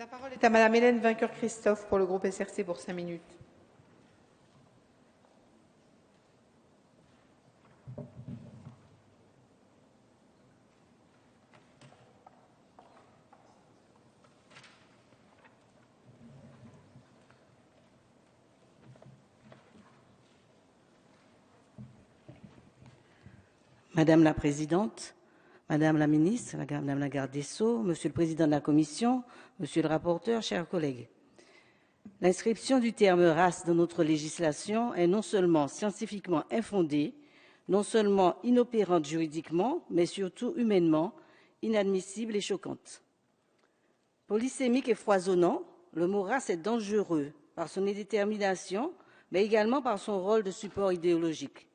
parole est à Madame Hélène Vainqueur-Christophe pour le groupe SRC pour 5 minutes. Madame la Présidente, Madame la Ministre, Madame la Garde des Sceaux, Monsieur le Président de la Commission, Monsieur le rapporteur, chers collègues. L'inscription du terme race dans notre législation est non seulement scientifiquement infondée, non seulement inopérante juridiquement, mais surtout humainement inadmissible et choquante. Polysémique et foisonnant, le mot race est dangereux par son indétermination, mais également par son rôle de support idéologique.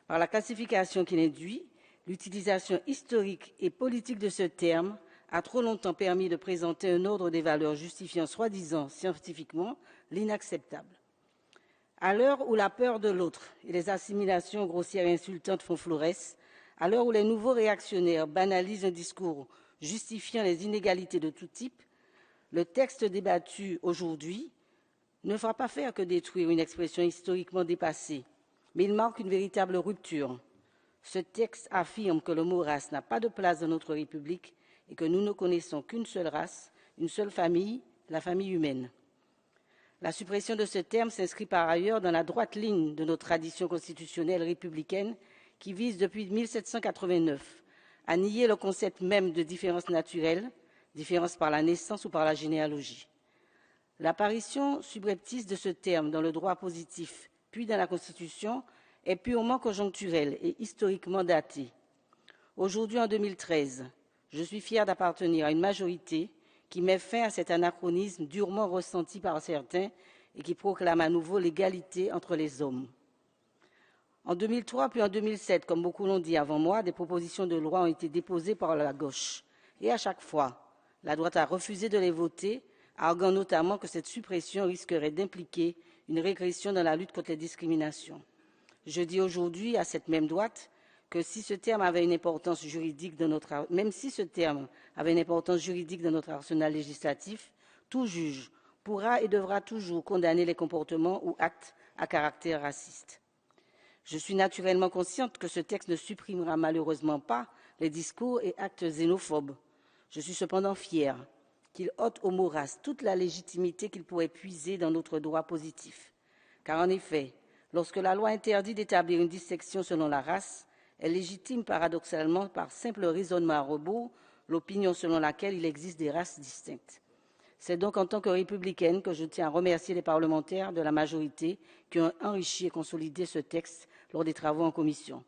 Par la classification qu'il induit, l'utilisation historique et politique de ce terme a trop longtemps permis de présenter un ordre des valeurs justifiant soi-disant scientifiquement l'inacceptable. À l'heure où la peur de l'autre et les assimilations grossières et insultantes font florès, à l'heure où les nouveaux réactionnaires banalisent un discours justifiant les inégalités de tout type, le texte débattu aujourd'hui ne fera pas faire que détruire une expression historiquement dépassée, mais il marque une véritable rupture. Ce texte affirme que le mot race n'a pas de place dans notre République et que nous ne connaissons qu'une seule race, une seule famille, la famille humaine. La suppression de ce terme s'inscrit par ailleurs dans la droite ligne de notre tradition constitutionnelle républicaine qui vise depuis 1789 à nier le concept même de différence naturelle, différence par la naissance ou par la généalogie. L'apparition subreptice de ce terme dans le droit positif puis dans la Constitution est purement conjoncturelle et historiquement datée. Aujourd'hui, en 2013, je suis fière d'appartenir à une majorité qui met fin à cet anachronisme durement ressenti par certains et qui proclame à nouveau l'égalité entre les hommes. En 2003 puis en 2007, comme beaucoup l'ont dit avant moi, des propositions de loi ont été déposées par la gauche. Et à chaque fois, la droite a refusé de les voter, arguant notamment que cette suppression risquerait d'impliquer une régression dans la lutte contre les discriminations. Je dis aujourd'hui à cette même droite que si ce terme avait une importance juridique dans notre, même si ce terme avait une importance juridique dans notre arsenal législatif, tout juge pourra et devra toujours condamner les comportements ou actes à caractère raciste. Je suis naturellement consciente que ce texte ne supprimera malheureusement pas les discours et actes xénophobes. Je suis cependant fière qu'il ôte au mot race toute la légitimité qu'il pourrait puiser dans notre droit positif. Car en effet, lorsque la loi interdit d'établir une distinction selon la race, elle légitime paradoxalement par simple raisonnement à rebours l'opinion selon laquelle il existe des races distinctes. C'est donc en tant que républicaine que je tiens à remercier les parlementaires de la majorité qui ont enrichi et consolidé ce texte lors des travaux en commission.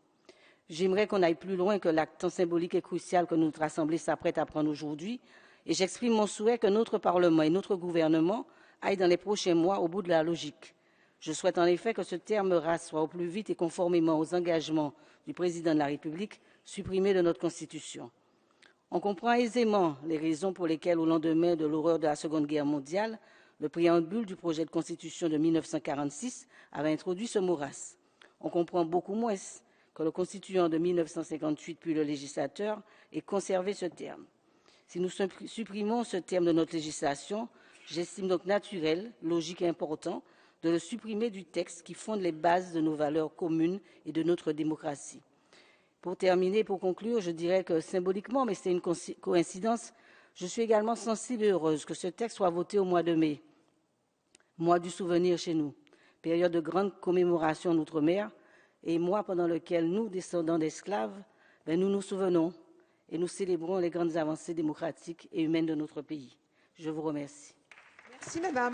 J'aimerais qu'on aille plus loin que l'acte tant symbolique et crucial que notre Assemblée s'apprête à prendre aujourd'hui, et j'exprime mon souhait que notre Parlement et notre gouvernement aillent dans les prochains mois au bout de la logique. Je souhaite en effet que ce terme race soit au plus vite et conformément aux engagements du Président de la République supprimé de notre Constitution. On comprend aisément les raisons pour lesquelles, au lendemain de l'horreur de la Seconde Guerre mondiale, le préambule du projet de Constitution de 1946 avait introduit ce mot race. On comprend beaucoup moins que le Constituant de 1958 puis le législateur ait conservé ce terme. Si nous supprimons ce terme de notre législation, j'estime donc naturel, logique et important de le supprimer du texte qui fonde les bases de nos valeurs communes et de notre démocratie. Pour terminer, pour conclure, je dirais que symboliquement, mais c'est une coïncidence, je suis également sensible et heureuse que ce texte soit voté au mois de mai, mois du souvenir chez nous, période de grande commémoration en Outre-mer, et mois pendant lequel nous, descendants d'esclaves, nous nous souvenons et nous célébrons les grandes avancées démocratiques et humaines de notre pays. Je vous remercie. Merci, Madame.